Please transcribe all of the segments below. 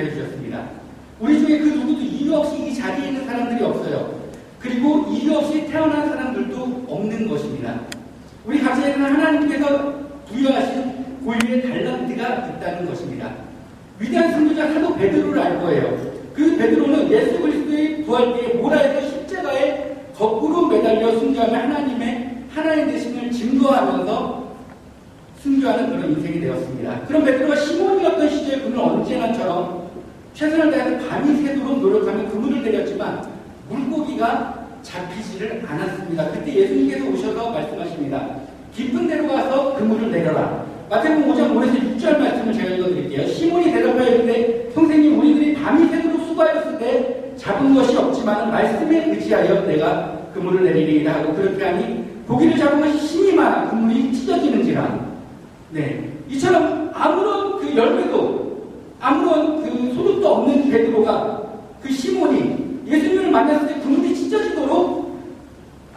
인도해 주셨습니다. 우리 중에 그 누구도 이유 없이 이 자리에 있는 사람들이 없어요. 그리고 이유 없이 태어난 사람들도 없는 것입니다. 우리 각자에는 하나님께서 부여하신 고유의 달란트가 있다는 것입니다. 위대한 선교자 사도 베드로를 알 거예요. 그 베드로는 예수 그리스도의 부활 때에 모라에서 십자가에 거꾸로 매달려 순교하며 하나님 되심을 증거하면서 순교하는 그런 인생이 되었습니다. 그럼 베드로가 시몬이었던 시절에 그는 언제나처럼 최선을 다해서 밤이 새도록 노력하며 그물을 내렸지만 물고기가 잡히지를 않았습니다. 그때 예수님께서 오셔서 말씀하십니다. 깊은 데로 가서 그물을 내려라. 마태복음 5장 5에서 6절 말씀을 제가 읽어드릴게요. 시몬이 대답하여 이르되 선생님, 우리들이 밤이 새도록 수고하였을 때 잡은 것이 없지만 말씀에 의지하여 내가 그물을 내리리이다 하고, 그렇게 하니 고기를 잡은 것이 힘이 많아 그물이 찢어지는지라. 네, 이처럼 아무런 그 열매도 아무런 그 소득도 없는 베드로가, 그 시몬이 예수님을 만났을 때 그물이 찢어지도록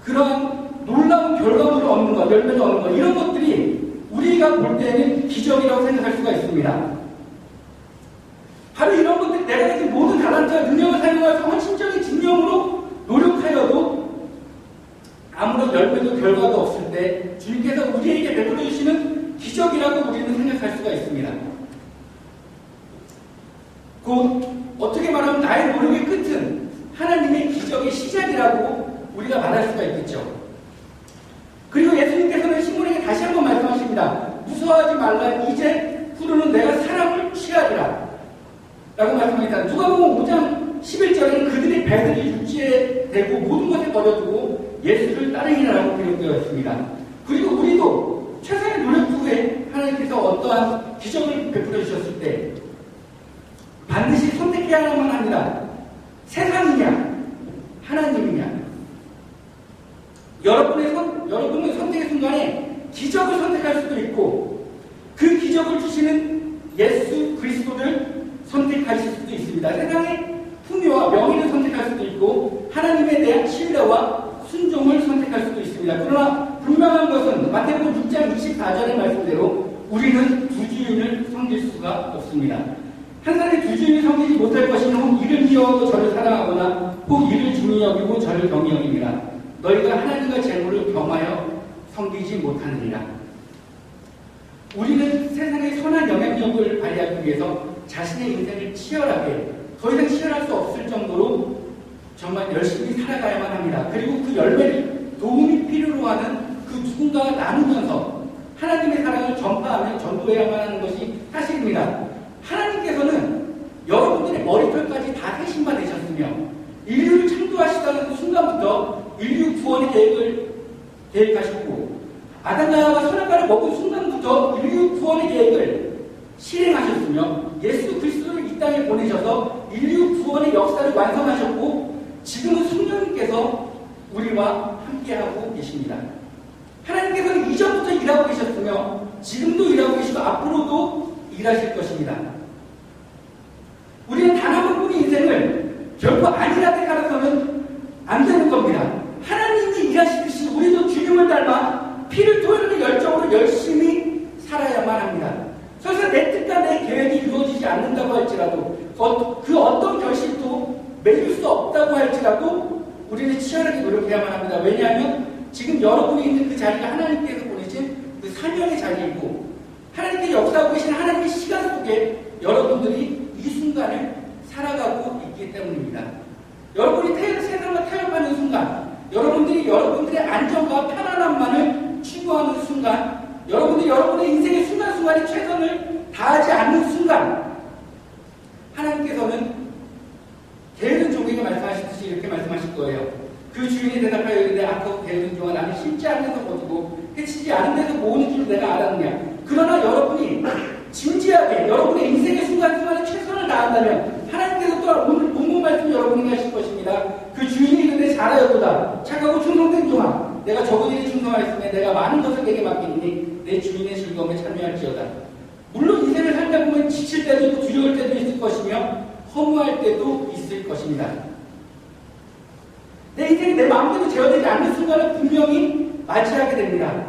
그러한 놀라운 결과물을 얻는 것, 열매를 얻는 것, 이런 것들이 우리가 볼 때는 기적이라고 생각할 수가 있습니다. 바로 이런 것들, 내가 가진 모든 달란트와 능력을 사용해서 헌신적인 진영으로 노력하여도 아무런 열매도 결과도 없을 때 주님께서 우리에게 베풀어 주시는 기적이라고 우리는 생각할 수가 있습니다. 곧 어떻게 말하면 나의 노력의 끝은 하나님의 기적의 시작이라고 우리가 말할 수가 있겠죠. 그리고 예수님께서는 시몬에게 다시 한번 말씀하십니다. 무서워하지 말라. 이제 후로는 내가 사람을 취하리라 라고 말씀합니다. 누가복음 5장 11절에는 그들이 배들이 육지에 대고 모든 것을 버려두고 예수를 따르니라라고 기록되어 있습니다. 그리고 우리도 최선의 노력 후에 하나님께서 어떠한 기적을 베풀어 주셨을 때 반드시 선택해야만 합니다. 세상이냐 하나님이냐. 여러분의 선택의 순간에 기적을 선택할 수도 있고 그 기적을 주시는 예수 그리스도를 선택하실 수도 있습니다. 세상의 풍요와 명예를 선택할 수도 있고 하나님에 대한 신뢰와 순종을 선택할 수도 있습니다. 그러나 분명한 것은 마태복음 6장 24절의 말씀대로 우리는 두 주인을 섬길 수가 없습니다. 한 사람이 두 주인을 섬기지 못할 것이니 혹 이를 미워하고 저를 사랑하거나 혹 이를 중히 여기고 저를 경히 여깁니다. 너희가 하나님과 재물을 겸하여 섬기지 못하느니라. 우리는 세상의 선한 영향력을 발휘하기 위해서 자신의 인생을 치열하게, 더 이상 치열할 수 없을 정도로 정말 열심히 살아가야만 합니다. 그리고 그 열매를 도움이 필요로 하는 그 누군가와 나누면서 하나님의 사랑을 전파하며 전도해야만 하는 것이 사실입니다. 하나님께서는 여러분들의 머리털까지 다 세심받으셨으며 인류를 창조하시다는 순간부터 인류 구원의 계획을 계획하셨고 아담과 하와가 선악과를 먹은 순간부터 인류 구원의 계획을 실행하셨으며 예수 그리스도를 이 땅에 보내셔서 인류 구원의 역사를 완성하셨고 지금은 성령님께서 우리와 함께하고 계십니다. 하나님께서는 이전부터 일하고 계셨으며 지금도 일하고 계시고 앞으로도 일하실 것입니다. 우리는 단 한 번뿐인 인생을 결코 안일하게 살아서는 안 되는 겁니다. 하나님이 일하시듯이 우리도 주님을 닮아 피를 토하는 열정으로 열심히 살아야만 합니다. 설사 내 뜻과 내 계획이 이루어지지 않는다고 할지라도 그 어떤 결실도 맺을 수 없다고 할지라도 우리는 치열하게 노력해야만 합니다. 왜냐하면 지금 여러분이 있는 그 자리가 하나님께서 보내신 그 사명의 자리이고 하나님께 역사하고 계신 하나님의 시간 속에 여러분들이 이 순간을 살아가고 있기 때문입니다. 여러분이 세상과 타협하는 순간, 여러분들이 여러분들의 안정과 편안함만을 추구하는 순간, 여러분들이 여러분의 인생의 순간순간에 최선을 다하지 않는 순간, 하나님께서는 게으른 종에게 말씀하시듯이 이렇게 말씀하실 거예요. 그 주인이 대답하여 이르되 악하고 게으른 종아, 나는 심지 않은 데서 거두고 해치지 않은 데서 모으는 줄 내가 알았느냐. 그러나 여러분이 진지하게 여러분의 인생의 순간순간에 최선을 다한다면 하나님께서 또한 오늘 본문 말씀 여러분에게 하실 것입니다. 그 주인이 이르되 잘하였도다. 착하고 충성된 종아, 내가 적은 일에 충성하였으며 내가 많은 것을 내게 맡기니 내 주인의 즐거움에 참여할지어다. 물론 인생을 살다 보면 지칠 때도 있고 두려울 때도 있을 것이며 허무할 때도 있을 것입니다. 내 인생이 내 마음대로 제어되지 않는 순간을 분명히 맞이하게 됩니다.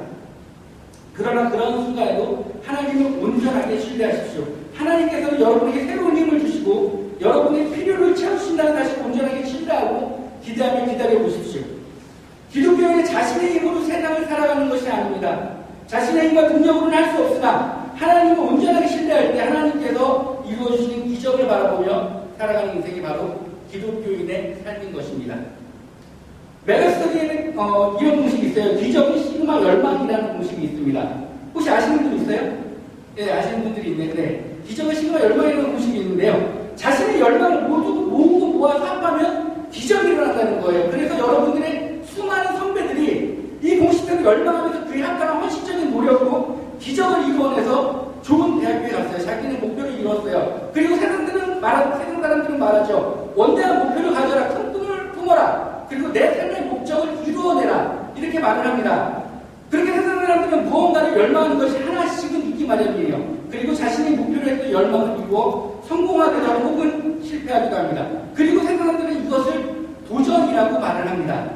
그러나 그런 순간에도 하나님을 온전하게 신뢰하십시오. 하나님께서는 여러분에게 새로운 힘을 주시고 여러분의 필요를 채우신다는 다시 온전하게 신뢰하고 기대하며 기다려 보십시오. 기독교인은 자신의 힘으로 세상을 살아가는 것이 아닙니다. 자신의 힘과 능력으로는 할 수 없으나 하나님을 온전하게 신뢰할 때 하나님께서 이루어주시는 기적을 바라보며 살아가는 인생이 바로 기독교인의 삶인 것입니다. 메가스터디에는 이런 공식이 있어요. 기적이 시그마 열망이라는 공식이 있습니다. 혹시 아시는 분 있어요? 네, 아시는 분들이 있는데 기적의 시그마 열망이라는 공식이 있는데요. 자신의 열망을 모으고 모아서 합하면 기적이 일어난다는 거예요. 그래서 여러분들의 수많은 선배들이 이 공식대로 열망하면서 그에 합당한 헌신적인 노력으로 기적을 이루어내서 좋은 대학교에 갔어요. 자기는 목표를 이뤘어요. 그리고 세상 사람들은 말하죠. 원대한 목표를 가져라. 큰 꿈을 품어라. 그리고 내 삶의 목적을 이루어내라. 이렇게 말을 합니다. 그렇게 세상 사람들은 무언가를 열망하는 것이 하나씩은 있기 마련이에요. 그리고 자신의 목표를 했던 열망을 이루어 성공하기도 하고 혹은 실패하기도 합니다. 그리고 세상 사람들은 이것을 도전이라고 말을 합니다.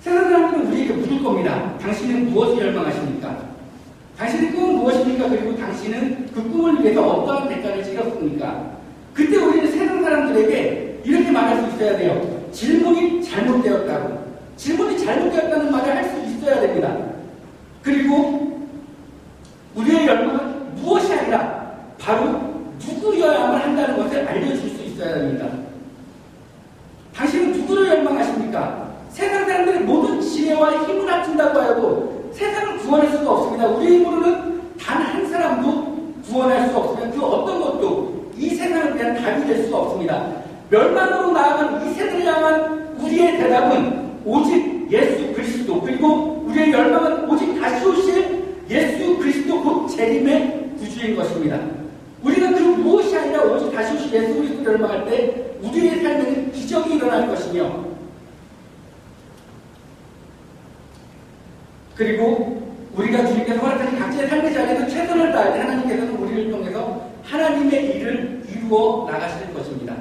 세상 사람들은 우리에게 묻을 겁니다. 당신은 무엇을 열망하십니까? 당신의 꿈은 무엇입니까? 그리고 당신은 그 꿈을 위해서 어떠한 대가를 치렀습니까? 그때 우리는 세상 사람들에게 이렇게 말할 수 있어야 돼요. 질문이 잘못되었다고. 질문이 잘못되었다는 말을 할 수 있어야 됩니다. 그리고 우리의 열망은 무엇이 아니라 바로 누구여야만 한다는 것을 알려줄 수 있어야 됩니다. 당신은 누구를 열망하십니까? 세상 사람들의 모든 지혜와 힘을 합친다고 하여도 세상을 구원할 수가 없습니다. 우리의 힘으로는 단 한 사람도 구원할 수 없으면 그 어떤 것도 이 세상을 위한 답이 될 수가 없습니다. 멸망으로 나아간 이 세대를 향한 우리의 대답은 오직 예수 그리스도, 그리고 우리의 열망은 오직 다시 오실 예수 그리스도 곧 재림의 구주인 것입니다. 우리가 그 무엇이 아니라 오직 다시 오실 예수 그리스도를 열망할 때 우리의 삶에는 기적이 일어날 것이며, 그리고 우리가 주님께서 허락하신 각자의 삶의 자리에서 최선을 다할 때 하나님께서는 우리를 통해서 하나님의 일을 이루어 나가실 것입니다.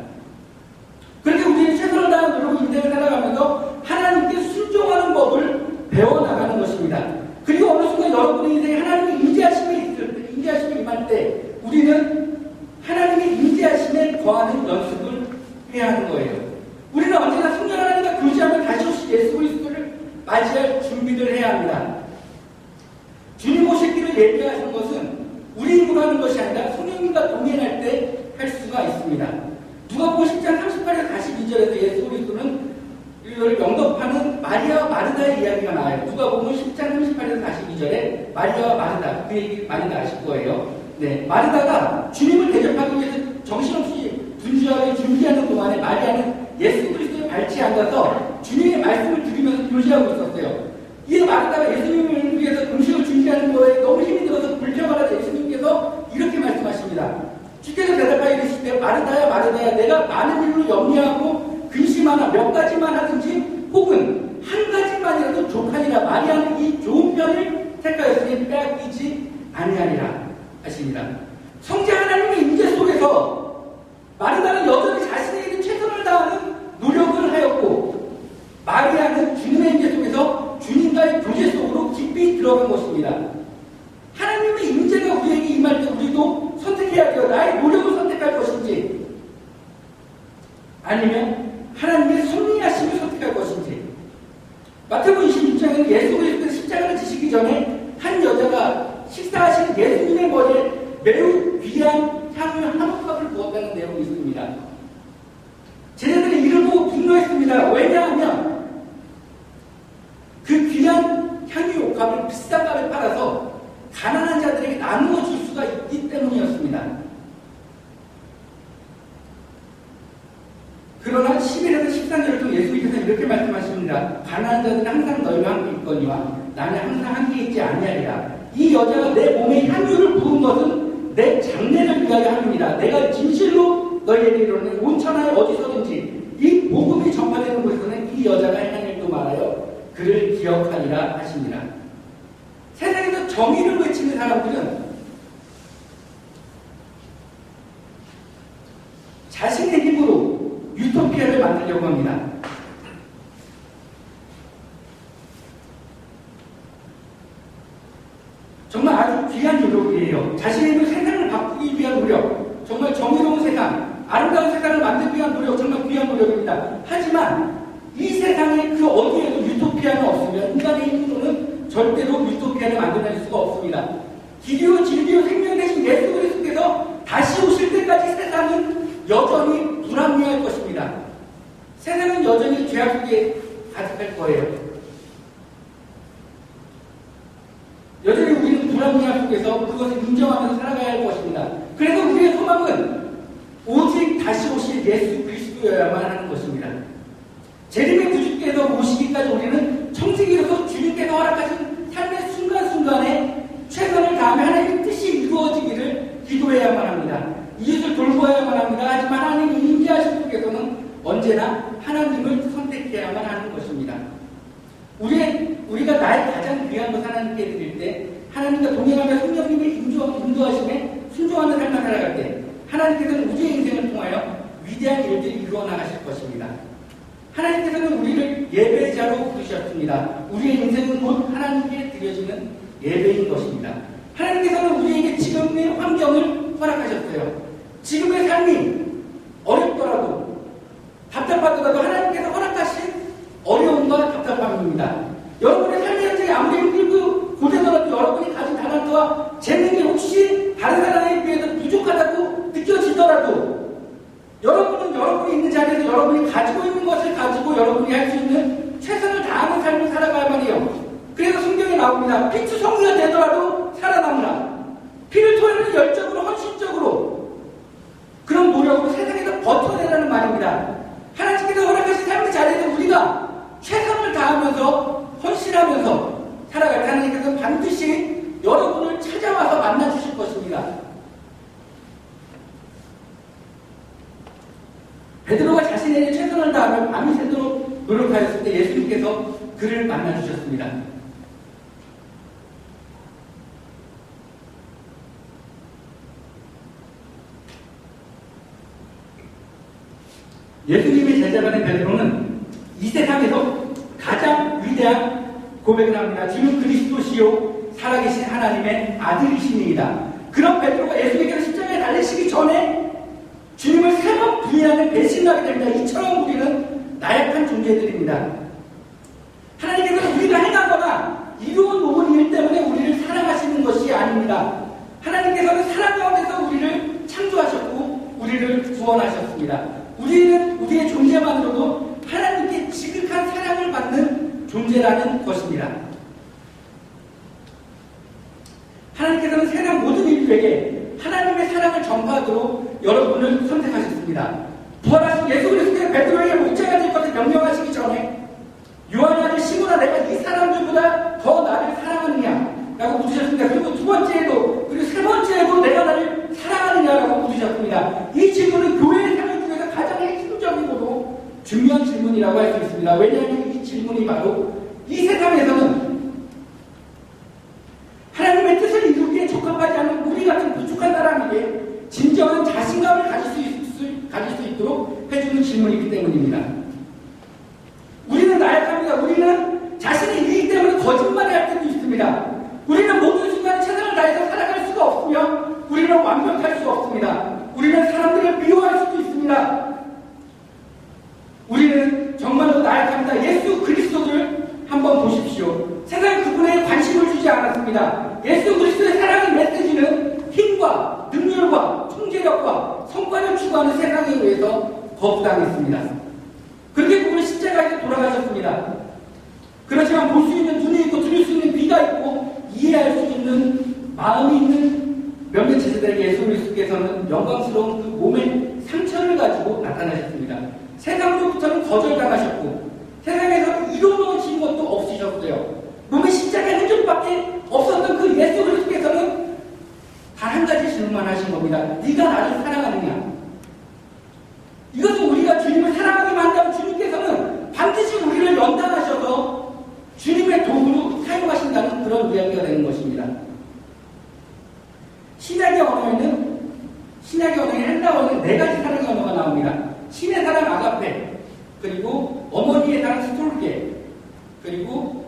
그렇게 우리는 최선을 다하는 노력 인생을 살아가면서 하나님께 순종하는 법을 배워나가는 것입니다. 그리고 어느 순간 여러분의 인생에 하나님의 인자하심이 임할 때 우리는 하나님의 인자하심에 거하는 연습을 해야 하는 거예요. 우리는 언제나 성령 하나님과 교제하며 다시 오실 예수 그리스도를 맞이할 준비를 해야 합니다. 주님 오실 길을 예비하신 것은 우리 힘으로 하는 것이 아니라 성령님과 동행할 때 할 수가 있습니다. 누가복음 10장 38에서 42절에서 예수 그리스도는 이걸 영접하는 마리아와 마르다의 이야기가 나와요. 누가복음 10장 38에서 42절에 마리아와 마르다, 그 얘기 많이 아실 거예요. 네, 마르다가 주님을 대접하기 위해서 정신없이 분주하게 준비하는 동안에 마리아는 예수 그리스도의 발치에 앉아서 주님의 말씀을 들으면서 교제하고 있었어요. 이 마르다가 예수님을 위해서 음식을 준비하는 거에 너무 힘이 들어서 불평하다 예수님께서 이렇게 말씀하십니다. 주께서 대답하여 이르시되 마르다야 마르다야, 내가 많은 일로 염려하고 근심하나 몇 가지만 하든지 혹은 한 가지만이라도 족하니라. 마리아는 이 좋은 편을 택하였으니 빼앗기지 아니하리라 하십니다. 성자 하나님의 인재 속에서 마르다는 여전히 자신에게 최선을 다하는 노력을 하였고, 마리아는 주님의 인재 속에서 주님과의 교제 속으로 깊이 들어간 것입니다. 하나님의 인재가 우리에게 임할 때 우리도 선택해야 돼요. 나의 노력을 선택할 것인지 아니면 하나님의 섭리하심을 선택할 것인지. 마태복음 26장에는 예수 그리스도의 십자가를 지시기 전에 한 여자가 식사하신 예수님의 머리에 매우 귀한 향유 한 컵을 부었다는 내용이 있습니다. 제자들이 이를 보고 분노했습니다. 왜냐하면 그 귀한 향유 옥합을 비싼 값에 팔아서 가난한 자들에게 나누어 줄 수가 있기 때문이었습니다. 그러나 11에서 13절을 통해 예수님께서 이렇게 말씀하십니다. 가난한 자들은 항상 너희와 함께 있거니와 나는 항상 함께 있지 아니하리라. 이 여자가 내 몸에 향유를 부은 것은 내 장래를 위하여 함입니다. 내가 진실로 너희에게 이르노니 온 천하에 어디서든지 이 복음이 전파되는 곳에서는 이 여자가 행한 일도 말하여 그를 기억하리라 하십니다. 세상에서 정의를 외치는 사람들은 자신의 힘으로 유토피아를 만들려고 합니다. 정말 예수 그리스도여야만 하는 것입니다. 재림의 구주께서 오시기까지 우리는 청지기로서 주님께서 허락하신 삶의 순간순간에 최선을 다하며 하나님의 뜻이 이루어지기를 기도해야만 합니다. 이웃을 돌보아야만 합니다. 하지만 하나님이 임재하신 분께서는 언제나 하나님을 선택해야만 하는 것입니다. 우리가 나의 가장 귀한 것 하나님께 드릴 때, 하나님과 동행하며 성령님의 인도하심에 순종하는 삶을 살아갈 때, 하나님께서는 우리의 인생을 통하여 위대한 일들을 이루어 나가실 것입니다. 하나님께서는 우리를 예배자로 부르셨습니다. 우리의 인생은 곧 하나님께 드려지는 예배인 것입니다. 하나님께서는 우리에게 지금의 환경을 허락하셨어요. 지금의 삶이 어렵더라도, 답답하더라도 하나님께서 허락하신 어려움과 답답함입니다. 여러분의 삶의 현장이 아무리 힘들고 고되더라도 여러분이 가진 달란트와 재능이 혹시 다른 사람에 비해서 부족하다고 느껴지더라도, 여러분은 여러분이 있는 자리에서 여러분이 가지고 있는 것을 가지고 여러분이 할 수 있는 최선을 다하는 삶을 살아가야만 해요. 그래서 성경에 나옵니다. 피투성이가 되더라도 살아남으라. 피를 토하는 열정으로, 헌신적으로, 그런 노력으로 세상에서 버텨내라는 말입니다. 하나님께서 허락하신 삶의 자리에서 우리가 최선을 다하면서 헌신하면서 살아갈 때 하나님께서 반드시 여러분을 찾아와서 만나주실 것입니다. 베드로가 자신에게 최선을 다하며 밤이 새도록 노력하였을 때 예수님께서 그를 만나주셨습니다. 예수님의 제자가 된 베드로는 이 세상에서 가장 위대한 고백을 합니다. 주는 그리스도시요 살아계신 하나님의 아들이시니이다. 그런 베드로가 예수님께서 십자가에 달리시기 전에 주님을 세 번 부인하는 배신하게 됩니다. 이처럼 우리는 나약한 존재들입니다. 하나님께서는 우리가 행하거나 이루어 놓은 일 때문에 우리를 사랑하시는 것이 아닙니다. 하나님께서는 사랑 가운데서 우리를 창조하셨고 우리를 구원하셨습니다. 우리는 우리의 존재만으로도 하나님께 지극한 사랑을 받는 존재라는 것입니다. 하나님께서는 세상 모든 인류에게 하나님의 사랑을 전파하도록 여러분을 선택하셨습니다. 부활하신 예수 그리스도의 베드로에게 목자가 될 것을 명령하시기 전에 요한의 아들 시몬아, 내가 이 사람들보다 더 나를 사랑하느냐? 라고 묻으셨습니다. 그리고 두 번째에도, 그리고 세 번째에도 내가 나를 사랑하느냐라고 묻으셨습니다. 이 질문은 교회의 삶 중에서 가장 핵심적이고도 중요한 질문이라고 할 수 있습니다. 왜냐하면 이 질문이 바로 이 세상에서는 하나님의 뜻을 이루기에 적합하지 않은 우리 같은 부족한 사람에게 진정한 자신감을 가질 수 있도록 해주는 질문이기 때문입니다. 우리는 나약합니다. 우리는 자신의 이익 때문에 거짓말을 할 때도 있습니다. 우리는 모든 순간에 최선을 다해서 살아갈 수가 없으며 우리는 완벽할 수 없습니다. 우리는 사람들을 미워할 수도 있습니다. 우리는 정말로 나약합니다. 예수 그리스도를 한번 보십시오. 세상에 그분에 관심을 주지 않았습니다. 예수 그리스도의 사랑의 메시지는 힘과 능률과 통제력과 성과를 추구하는 세상에 의해서 거부당했습니다. 그렇게 그분은 십자가에서 돌아가셨습니다. 그렇지만 볼 수 있는 눈이 있고 들을 수 있는 귀가 있고 이해할 수 있는 마음이 있는 몇몇 제자들에게 예수 그리스도께서는 영광스러운 그 몸의 상처를 가지고 나타나셨습니다. 세상으로부터는 거절당하셨고 세상에서 이루어진 것도 없으셨어요. 몸에 십자가의 흔적밖에 없었던 그 예수 그리스도께서는 단 한 가지 질문만 하신 겁니다. 네가 나를 사랑하느냐? 이것은 우리가 주님을 사랑하기만 한다면 주님께서는 반드시 우리를 연단하셔서 주님의 도구로 사용하신다는 그런 이야기가 되는 것입니다. 신약의 언어에는 헬라어에는 네 가지 사랑의 언어가 나옵니다. 신의 사랑 아가페, 그리고 어머니의 사랑 스톨게, 그리고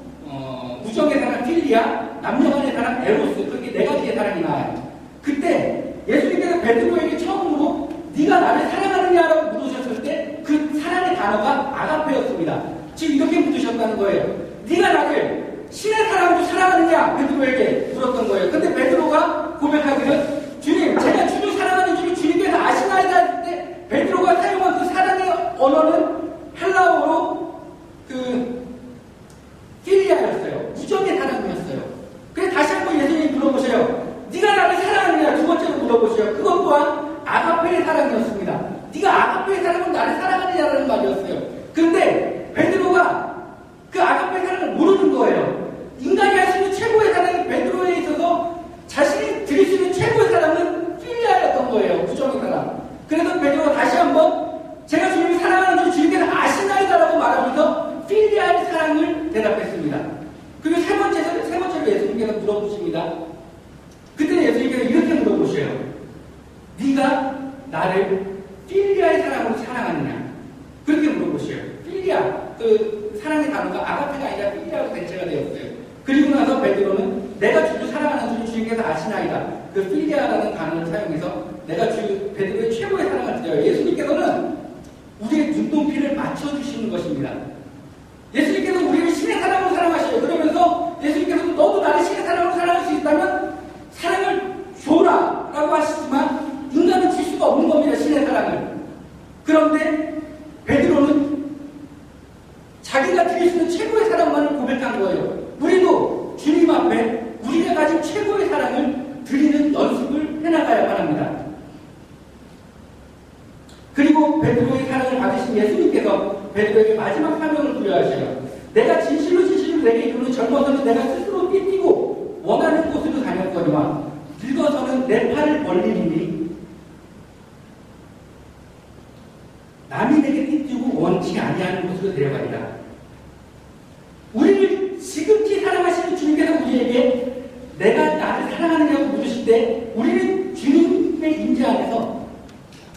우정의 사랑 필리아, 남녀간의 사랑 에로스, 그렇게 네 가지의 사랑이 나와요. 그때 예수님께서 베드로에게 처음으로 네가 나를 사랑하느냐라고 물으셨을 때 그 사랑의 단어가 아가페였습니다. 지금 이렇게 묻으셨다는 거예요. 네가 나를 신의 사랑으로 사랑하느냐? 베드로에게 물었던 거예요. 근데 베드로가 고백하기를 주님, 제가 주님 사랑하는 줄을 주님께서 아시나이다 했을 때 베드로가 사용한 그 사랑의 언어는 헬라어로 필리아였어요. 우정의 사랑이었어요. 그래서 다시 한번 예수님이 물어보세요. 네가 나를 사랑하느냐? 두 번째로 물어보세요. 그것 또한 아가페의 사랑이었습니다. 네가 아가페의 사랑은 나를 사랑하느냐라는 말이었어요. 그런데 베드로가 그 아가페의 사랑을 모르는 거예요. 인간이 할 수 있는 최고의 사랑이 베드로에 있어서 자신이 드릴 수 있는 최고의 사랑은 필리아였던 거예요. 우정의 사랑. 그래서 베드로가 다시 한번 제가 주님을 사랑하는 줄 주님께서 아시나이다라고 말하면서 필리아의 사랑을 대답했습니다. 그리고 세 번째로 예수님께서 물어보십니다. 그때는 예수님께서 이렇게 물어보셔요. 네가 나를 필리아의 사랑으로 사랑하느냐? 그렇게 물어보셔요. 필리아, 그 사랑의 단어가 아가페가 아니라 필리아로 대체가 되었어요. 그리고 나서 베드로는 내가 주를 사랑하는 줄 주님께서 아시나이다. 그 필리아라는 단어를 사용해서 내가 베드로의 최고의 사랑을 드려요. 예수님께서는 우리의 눈높이를 맞춰주시는 것입니다. 예수님께서 우리를 신의 사랑으로 사랑하셔요. 그러면서 예수님께서 너도 나를 신의 사랑으로 사랑할 수 있다면 사랑을 줘라 라고 하시지만 인간은 줄 수가 없는 겁니다. 신의 사랑을. 그런데 베드로는 자기가 드릴 수 있는 최고의 사랑만을 고백한 거예요. 우리도 주님 앞에 우리가 가진 최고의 사랑을 드리는 연습을 해나가야만 합니다. 그리고 베드로의 사랑을 받으신 예수님께서 베드로에게 마지막 사명을 부여하셔요. 내가 진실로 내게 이르는 젊어서는 내가 스스로 삐뛰고 원하는 곳으로 다녔거니와 늙어서는 내 팔을 벌리리니 남이 내게 삐뛰고 원치 아니하는 곳으로 데려가리라. 우리를 지극히 사랑하시는 주님께서 우리에게 내가 나를 사랑하느냐고 물으실 때 우리는 주님의 임재 안에서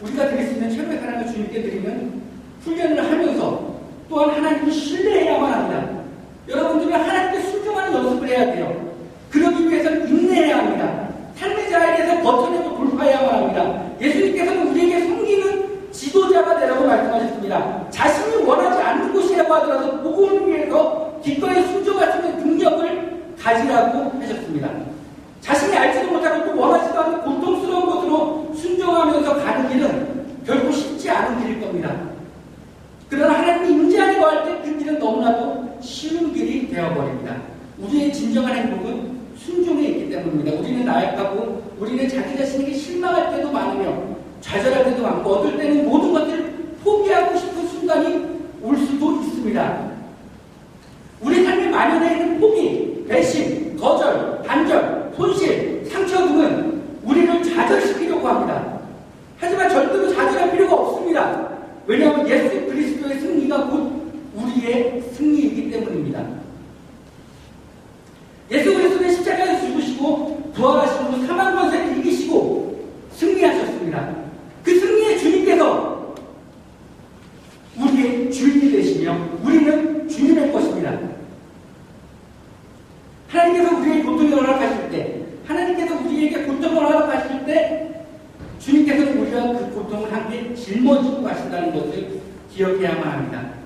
우리가 드릴 수 있는 최고의 사랑을 주님께 드리는 훈련을 하면서 또한 하나님을 신뢰해야만 합니다. 여러분들은 하나님께 순종하는 연습을 해야 돼요. 그러기 위해서는 인내해야 합니다. 삶의 자리에서 버텨내고 돌파해야만 합니다. 예수님께서는 우리에게 섬기는 지도자가 되라고 말씀하셨습니다. 자신이 원하지 않는 곳이라고 하더라도 복음을 위해서 기꺼이 순종할 수 있는 능력을 가지라고 하셨습니다. 자신이 알지도 못하고 또 원하지도 않는 고통스러운 곳으로 순종하면서 가는 길은 결코 쉽지 않은 길일 겁니다. 그러나 하나님이 임재 안에 거할 때 그 길은 너무나도 쉬운 길이 되어버립니다. 우리의 진정한 행복은 순종에 있기 때문입니다. 우리는 나약하고 우리는 자기 자신에게 실망할 때도 많으며 좌절할 때도 많고 어떨 때는 모든 것들을 포기하고 싶은 순간이 올 수도 있습니다. 우리 삶에 만연해 있는 포기, 배신, 거절, 단절, 손실, 상처 등은 우리를 좌절시키려고 합니다. 하지만 절대로 좌절할 필요가 없습니다. 왜냐하면 예수 그리스도의 승리가 곧 우리의 승리이기 때문입니다. 예수 그리스도의 십자가에서 죽으시고 부활하시고 사망 권세를 이기시고 승리하셨습니다. 그 승리의 주님께서 우리의 주인이 되시며 우리는 주님의 것입니다. 하나님께서 우리에게 고통을 허락하실 때, 하나님께서 우리에게 고통을 허락하실 때 주님께서는 우리가 그 고통을 함께 짊어지고 가신다는 것을 기억해야만 합니다.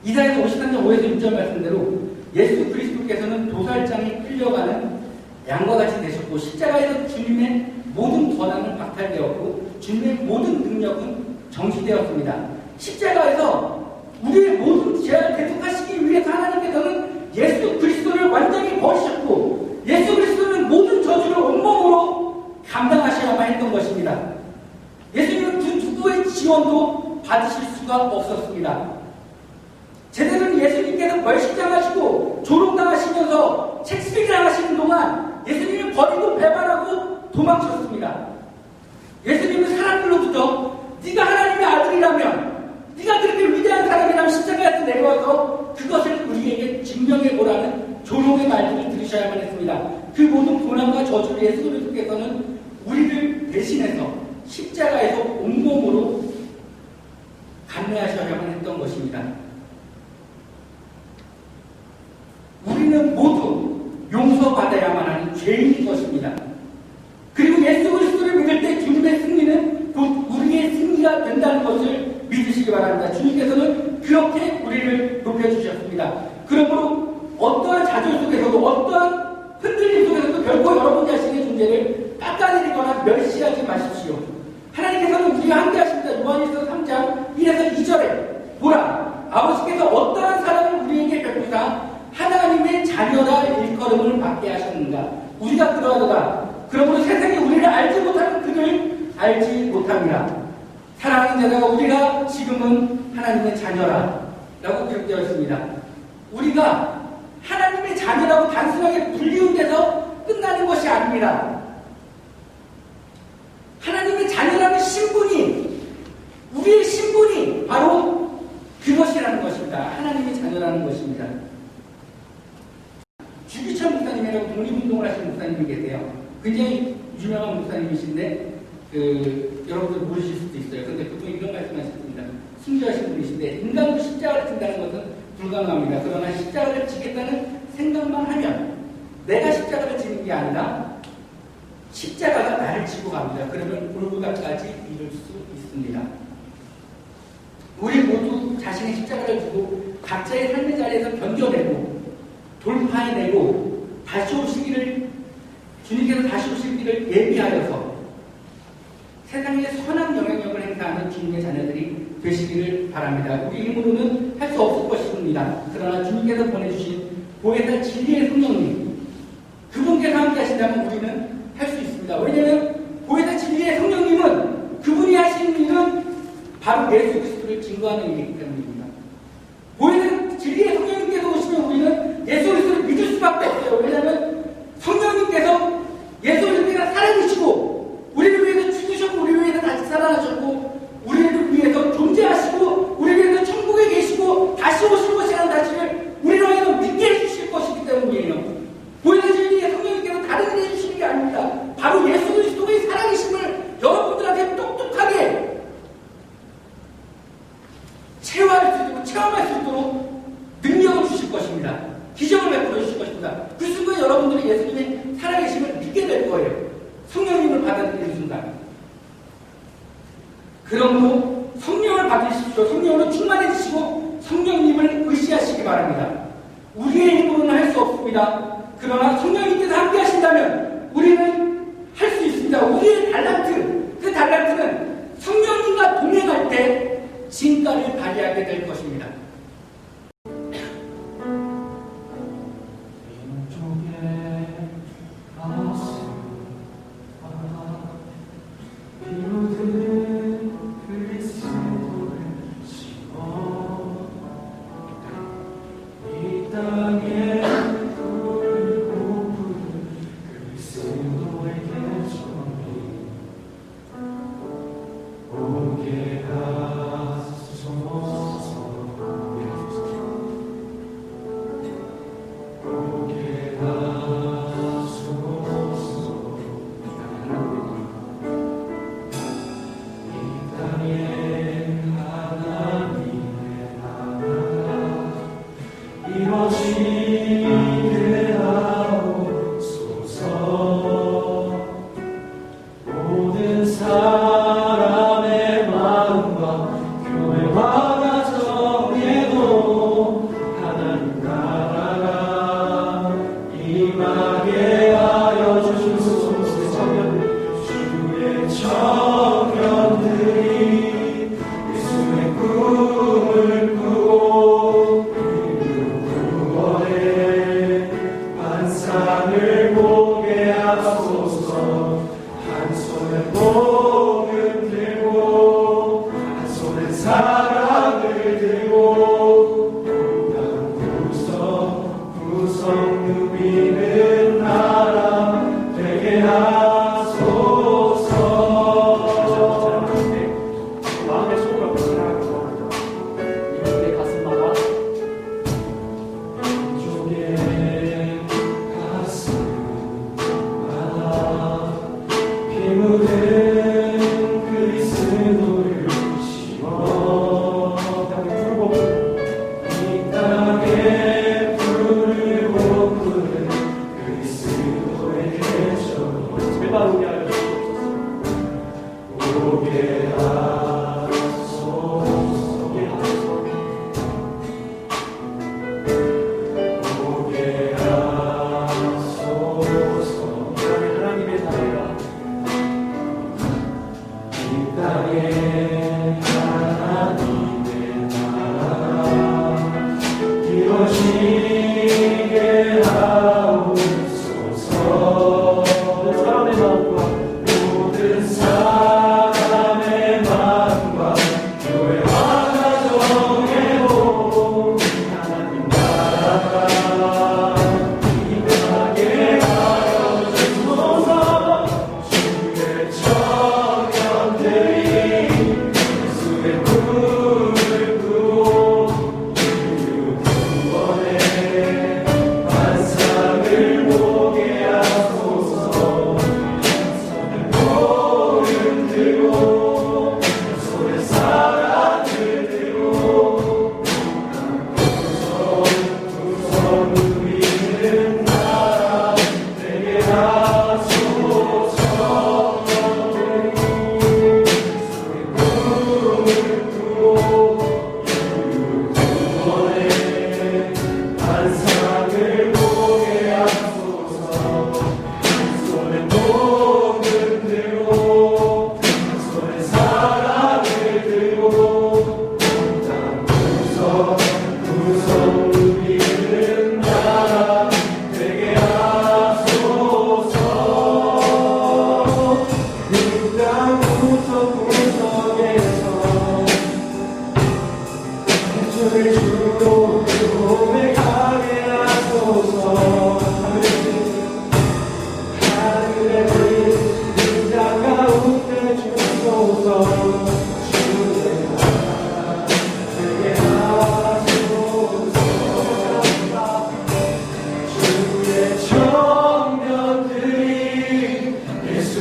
이사야서 53장 5에서 6절 말씀대로 예수 그리스도께서는 도살장에 끌려가는 양과 같이 되셨고 십자가에서 주님의 모든 권한은 박탈되었고 주님의 모든 능력은 정지되었습니다. 십자가에서 우리의 모든 죄를 대속하시기 위해서 하나님께서는 예수 그리스도를 완전히 버리셨고 예수 그리스도는 모든 저주를 온몸으로 감당하셔야만 했던 것입니다. 예수님은 그 누구의 지원도 받으실 수가 없었습니다. 제대로 예수님께서 멸시당하시고 조롱당하시면서 책수당하시는 동안 예수님을 버리고 배반하고 도망쳤습니다. 예수님은 사람들로부터 네가 하나님의 아들이라면 네가 그렇게 위대한 사람이라면 십자가에서 내려와서 그것을 우리에게 증명해보라는 조롱의 말들을 들으셔야만 했습니다. 그 모든 고난과 저주를 예수 그리스도께서는 우리를 대신해서 십자가에서 온몸으로 감내하셔야만 했던 것입니다. 우리는 모두 용서받아야만 하는 죄인인 것입니다. 그리고 예수 그리스도를 믿을 때 주님의 승리는 곧 우리의 승리가 된다는 것을 믿으시기 바랍니다. 주님께서는 그렇게 우리를 높여주셨습니다. 그러므로 어떠한 좌절 속에서도 어떠한 흔들림 속에서도 결코 여러분 자신의 존재를 깎아내리거나 멸시하지 마십시오. 하나님께서는 우리와 함께 하십니다. 요한일서 3장 1에서 2절에 보라 아버지께서 어떠한 사랑을 우리에게 베푸사 하나님의 자녀라 일컬음을 받게 하셨는가. 우리가 그러하도다 알지 못합니다. 사랑하는 자가 우리가 지금은 하나님의 자녀라 라고 기록되어 있습니다. 우리가 하나님의 자녀라고 단순하게 불리운 데서 끝나는 것이 아닙니다. 하나님의 자녀라는 신분이, 우리의 신분이 바로 그것이라는 것입니다. 하나님의 자녀라는 것입니다. 주기철 목사님이라고 독립운동을 하시는 목사님이 계세요. 굉장히 유명한 목사님이신데 여러분들 모르실 수도 있어요. 그런데 그분이 이런 말씀하셨습니다. 순교하신 분이신데 인간으로 십자가를 진다는 것은 불가능합니다. 그러나 십자가를 지겠다는 생각만 하면 내가 십자가를 지는 게 아니라 십자가가 나를 지고 갑니다. 그러면 골고다까지 이룰 수 있습니다. 우리 모두 자신의 십자가를 두고 각자의 삶의 자리에서 견뎌내고 돌파해내고 다시 오시기를, 주님께서 다시 오시기를 예비하여서 세상에 선한 영향력을 행사하는 주님의 자녀들이 되시기를 바랍니다. 우리 힘으로는 할 수 없을 것입니다. 그러나 주님께서 보내주신 보혜사 진리의 성령님, 그분께서 함께 하신다면 우리는 할 수 있습니다. 왜냐하면 보혜사 진리의 성령님은 그분이 하신 일은 바로 예수 그리스도를 증거하는 일이기 때문입니다. 보혜사 진리의 성령님께서 오시면 우리는 예수 그리스도를 믿을 수밖에 없어요. 왜냐하면 성령님께서 예수 그리스도가 살아계시고 우리를 위해서 죽으셨고 우리를 위해서 다시 살아나셨고 우리를 위해서 존재하시고 우리를 위해서 천국에 계시고 다시 오실 것이라는 사실을 우리로 하여금 믿게 해주실 것이기 때문이에요. 보혜사 진리의 성령님께서 다른 일 해주시는 게 아닙니다. 바로 예수 그리스도의 살아계심을 여러분들한테 똑똑하게 체험할 수 있도록 능력을 주실 것입니다. 기적을 베풀어 주실 것입니다. 그 순간 여러분들이 예수님의 살아계심을 믿게 될 거예요. 성령님을 받아들이는 순간. 그러므로 성령을 받으십시오. 성령으로 충만해지시고 성령님을 의지하시기 바랍니다. 우리의 힘으로는 할 수 없습니다. 그러나 성령님께서 함께 하신다면 우리는 할 수 있습니다. 우리의 달란트, 그 달란트는 성령님과 동행할 때 진가를 발휘하게 될 것입니다. 이루어지게 하옵소서. 사람의 마음과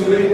예수를